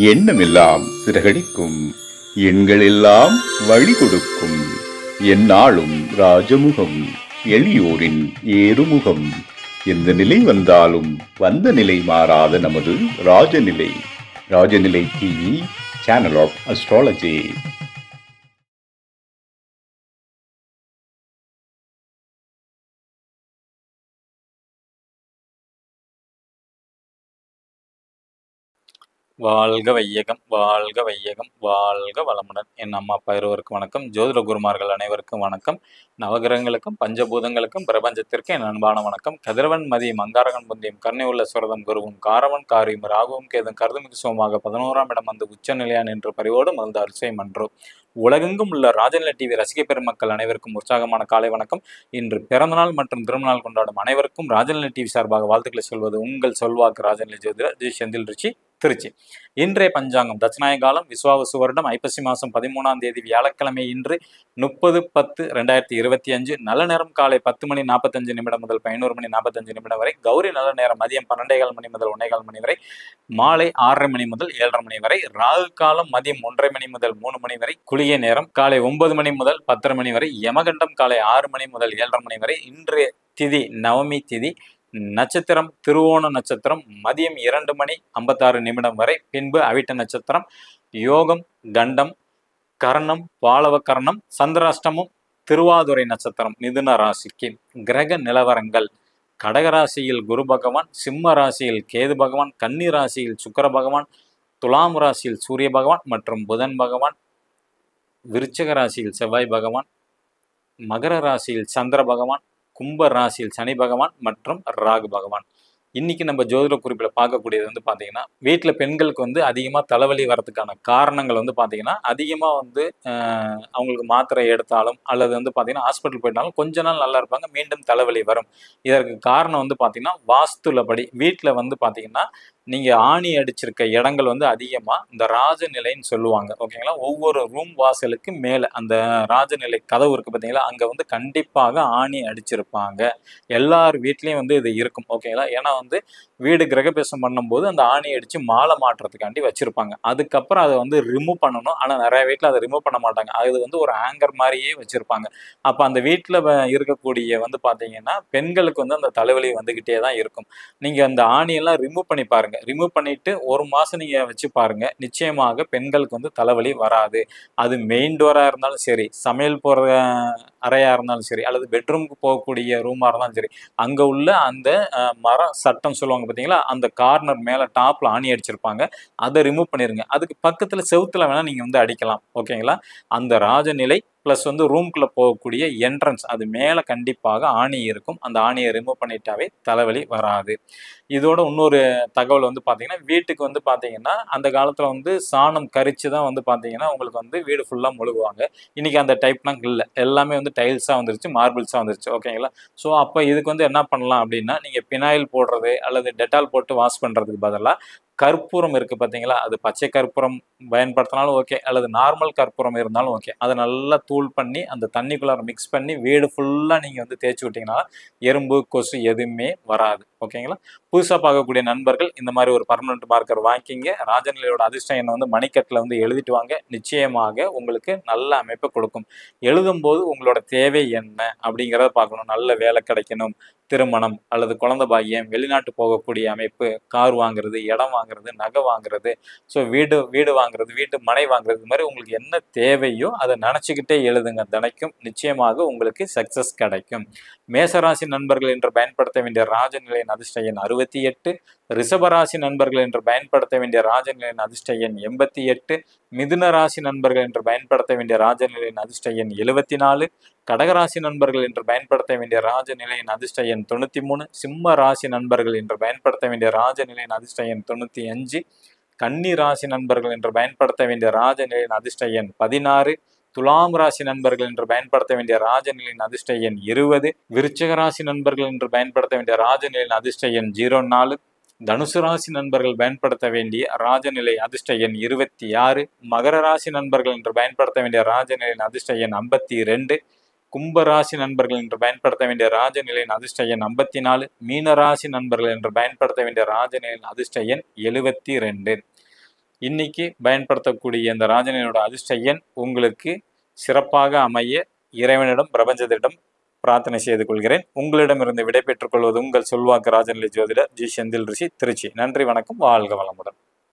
எண்ணமெல்லாம் சிறகடிக்கும், எண்களெல்லாம் வழி கொடுக்கும். எந்நாளும் ராஜமுகம், எளியோரின் ஏறுமுகம். எந்த நிலை வந்தாலும் வந்த நிலை மாறாத நமது Rajanilai. Rajanilai TV, channel of astrology. வாழ்க வையகம், வாழ்க வையகம், வாழ்க வளமுடன். என் அம்மா அப்பா இருவருக்கும் வணக்கம். ஜோதிட குருமார்கள் அனைவருக்கும் வணக்கம். நவகிரகங்களுக்கும் பஞ்சபூதங்களுக்கும் பிரபஞ்சத்திற்கு என் அன்பான வணக்கம். கதிரவன் மதியம் அங்காரகன் புந்தியும் கருணை உள்ள சுரதம் குருவும் காரவன் காரியும் ராகுவும் கேதும் கருதுமிகு சோமாக 11ஆம் இடம் வந்து உச்சநிலையான் என்று பரிவோடு மகிழ்ந்த அரிசை மன்றோ. உலகெங்கும் உள்ள ராஜநிலை டிவி ரசிக பெருமக்கள் அனைவருக்கும் உற்சாகமான காலை வணக்கம். இன்று பிறந்தநாள் மற்றும் திருமணநாள் கொண்டாடும் அனைவருக்கும் ராஜநிலை டிவி சார்பாக வாழ்த்துக்களை சொல்வது உங்கள் சொல்வாக்கு ராஜநிலை ஜோதிடர் ஜி செந்தில் ருச்சி, திருச்சி. இன்றைய பஞ்சாங்கம் தட்சிணாய காலம் விஸ்வாவசு வருடம் ஐப்பசி மாதம் 13ஆம் தேதி வியாழக்கிழமை. இன்று 30/10/2025. நல்ல நேரம் காலை 10:45 முதல் 11:45 வரை. கௌரி நல்ல நேரம் மதியம் 12:15 முதல் 1:15 வரை. மாலை 6:30 முதல் 7:30 வரை. ராகு காலம் மதியம் 1:30 முதல் 3 வரை. குளிகை நேரம் காலை 9 முதல் 10:30 வரை. யமகண்டம் காலை 6 முதல் 7:30 வரை. இன்றைய திதி நவமி திதி. நட்சத்திரம் திருவோண நட்சத்திரம் மதியம் 2:56 வரை. பின்பு அவிட்ட நட்சத்திரம். யோகம் கண்டம், கரணம் பாலவ கரணம், சந்திராஷ்டமம் திருவாதுரை நட்சத்திரம். மிதுன ராசிக்கு கிரக நிலவரங்கள்: கடகராசியில் குரு பகவான், சிம்ம ராசியில் கேது பகவான், கன்னி ராசியில் சுக்கிர பகவான், துலாம் ராசியில் சூரிய பகவான் மற்றும் புதன் பகவான், விருச்சிக ராசியில் செவ்வாய் பகவான், மகர ராசியில் சந்திர பகவான், கும்ப ராசியில் சனி பகவான் மற்றும் ராகு பகவான். இன்னைக்கு நம்ம ஜோதிட குறிப்பில் பார்க்கக்கூடியது வந்து பார்த்தீங்கன்னா, வீட்டில் பெண்களுக்கு வந்து அதிகமாக தலைவலி வரதுக்கான காரணங்கள் வந்து பார்த்தீங்கன்னா, அதிகமாக வந்து அவங்களுக்கு மாத்திரை எடுத்தாலும் அல்லது வந்து பார்த்தீங்கன்னா ஹாஸ்பிட்டல் போயிட்டாலும் கொஞ்ச நாள் நல்லா இருப்பாங்க, மீண்டும் தலைவலி வரும். இதற்கு காரணம் வந்து பார்த்தீங்கன்னா, வாஸ்துலப்படி வீட்டில் வந்து பார்த்தீங்கன்னா நீங்கள் ஆணி அடிச்சிருக்க இடங்கள் வந்து அதிகமாக இந்த ராஜநிலைன்னு சொல்லுவாங்க, ஓகேங்களா. ஒவ்வொரு ரூம் வாசலுக்கு மேலே அந்த ராஜநிலை கதவு இருக்குது பார்த்தீங்களா, அங்கே வந்து கண்டிப்பாக ஆணி அடிச்சிருப்பாங்க. எல்லார் வீட்லேயும் வந்து இது இருக்கும், ஓகேங்களா. ஏன்னா வந்து வீடு கிரகபிரவேசம் பண்ணும்போது அந்த ஆணி அடித்து மாலை மாற்றுறதுக்காண்டி வச்சுருப்பாங்க. அதுக்கப்புறம் அதை வந்து ரிமூவ் பண்ணணும். ஆனால் நிறைய வீட்டில் அதை ரிமூவ் பண்ண மாட்டாங்க. அது வந்து ஒரு ஹேங்கர் மாதிரியே வச்சுருப்பாங்க. அப்போ அந்த வீட்டில் இருக்கக்கூடிய வந்து பார்த்தீங்கன்னா பெண்களுக்கு வந்து அந்த தலைவலி வந்துக்கிட்டே தான் இருக்கும். நீங்கள் அந்த ஆணியெல்லாம் ரிமூவ் பண்ணி பாருங்கள். ரிமூவ் பண்ணிட்டு 1 மாதம் நீங்கள் வச்சு பாருங்க, நிச்சயமாக பெண்களுக்கு வந்து தலைவலி வராது. அது மெயின் டோராக இருந்தாலும் சரி, சமையல் போகிற அறையாக இருந்தாலும் சரி, அல்லது பெட்ரூமுக்கு போகக்கூடிய ரூமாக இருந்தாலும் சரி, அங்கே உள்ள அந்த மர சட்டம் சொல்லுவாங்க பார்த்தீங்களா, அந்த கார்னர் மேலே டாப்பில் ஆணி அடிச்சிருப்பாங்க, அதை ரிமூவ் பண்ணிடுங்க. அதுக்கு பக்கத்தில் செவுத்தில் வேணால் நீங்கள் வந்து அடிக்கலாம், ஓகேங்களா. அந்த ராஜநிலை ப்ளஸ் வந்து ரூம்குள்ளே போகக்கூடிய என்ட்ரன்ஸ் அது மேலே கண்டிப்பாக ஆணி இருக்கும். அந்த ஆணியை ரிமூவ் பண்ணிட்டாவே தலைவலி வராது. இதோட இன்னொரு தகவல் வந்து பார்த்தீங்கன்னா, வீட்டுக்கு வந்து பார்த்தீங்கன்னா அந்த காலத்தில் வந்து சாணம் கரிச்சு தான் வந்து பார்த்தீங்கன்னா உங்களுக்கு வந்து வீடு ஃபுல்லாக மொழுகுவாங்க. இன்றைக்கி அந்த டைப்லாம் இல்லை, எல்லாமே வந்து டைல்ஸாக வந்துருச்சு, மார்பிள்ஸாக வந்துருச்சு, ஓகேங்களா. ஸோ அப்போ இதுக்கு வந்து என்ன பண்ணலாம் அப்படின்னா, நீங்கள் பினாயில் போடுறது அல்லது டெட்டால் போட்டு வாஷ் பண்ணுறதுக்கு பதிலாக கற்பூரம் இருக்குது பார்த்தீங்களா, அது பச்சை கற்பூரம் பயன்படுத்தினாலும் ஓகே, அல்லது நார்மல் கற்பூரம் இருந்தாலும் ஓகே. அதை நல்லா தூள் பண்ணி அந்த தண்ணிக்குள்ளார மிக்ஸ் பண்ணி வீடு ஃபுல்லாக நீங்கள் வந்து தேய்ச்சி விட்டிங்கன்னா எறும்பு கொசு எதுவுமே வராது, ஓகேங்களா. புதுசாக பார்க்கக்கூடிய நண்பர்கள் இந்த மாதிரி ஒரு பர்மனெண்ட் மார்க்கர் வாங்கிக்கிங்க. ராஜநிலையோட அதிர்ஷ்டம் எண்ணை வந்து மணிக்கட்டில் வந்து எழுதிட்டு வாங்க, நிச்சயமாக உங்களுக்கு நல்ல அமைப்பை கொடுக்கும். எழுதும்போது உங்களோட தேவை என்ன அப்படிங்கிறத பார்க்கணும். நல்ல வேலை கிடைக்கணும், திருமணம் அல்லது குழந்தை பாக்கியம், வெளிநாட்டு போகக்கூடிய அமைப்பு, கார் வாங்குறது, இடம் வாங்குறது, நகை வாங்குறது, ஸோ வீடு வாங்குறது, வீட்டு மனை வாங்குறது, இது மாதிரி உங்களுக்கு என்ன தேவையோ அதை நினச்சிக்கிட்டே எழுதுங்க. தினைக்கும் நிச்சயமாக உங்களுக்கு சக்ஸஸ் கிடைக்கும். மேசராசி நண்பர்கள் என்று பயன்படுத்த வேண்டிய ராஜநிலையின் அதிர்ஷ்ட எண் 68. ரிஷபராசி நண்பர்கள் என்று பயன்படுத்த வேண்டிய ராஜநிலையின் அதிர்ஷ்ட எண் 88. மிதுன ராசி நண்பர்கள் என்று பயன்படுத்த வேண்டிய ராஜநிலையின் அதிர்ஷ்ட எண் 74. கடகராசி நண்பர்கள் என்று பயன்படுத்த வேண்டிய ராஜநிலையின் அதிர்ஷ்ட எண் 93. சிம்ம ராசி நண்பர்கள் என்று பயன்படுத்த வேண்டிய ராஜநிலையின் அதிர்ஷ்ட எண் 95. கன்னி ராசி நண்பர்கள் என்று பயன்படுத்த வேண்டிய ராஜநிலையின் அதிர்ஷ்ட எண் 16. துலாம் ராசி நண்பர்கள் என்று பயன்படுத்த வேண்டிய ராஜநிலையின் அதிர்ஷ்ட எண் 20. விருச்சிக ராசி நண்பர்கள் என்று பயன்படுத்த வேண்டிய ராஜநிலையின் அதிர்ஷ்ட எண் 04. தனுசு ராசி நண்பர்கள் பயன்படுத்த வேண்டிய ராஜநிலை அதிர்ஷ்ட எண் 26. மகர ராசி நண்பர்கள் என்று பயன்படுத்த வேண்டிய ராஜநிலையின் அதிர்ஷ்ட எண் 52. கும்ப ராசி நண்பர்கள் என்று பயன்படுத்த வேண்டிய ராஜநிலையின் அதிர்ஷ்ட எண் 54. மீன ராசி நண்பர்கள் என்று பயன்படுத்த வேண்டிய ராஜநிலையின் அதிர்ஷ்ட எண் 72. இன்னைக்கு பயன்படுத்தக்கூடிய இந்த ராஜனியோட அதிர்ஷ்ட எண் உங்களுக்கு சிறப்பாக அமைய இறைவனிடம் பிரபஞ்சத்திடம் பிரார்த்தனை செய்து கொள்கிறேன். உங்களிடமிருந்து விடை பெற்றுக் கொள்வது உங்கள் சொல்வாக்கு ராஜநிலை ஜோதிடர் ஜி செந்தில் ரிஷி, திருச்சி. நன்றி, வணக்கம், வாழ்க வளமுடன்.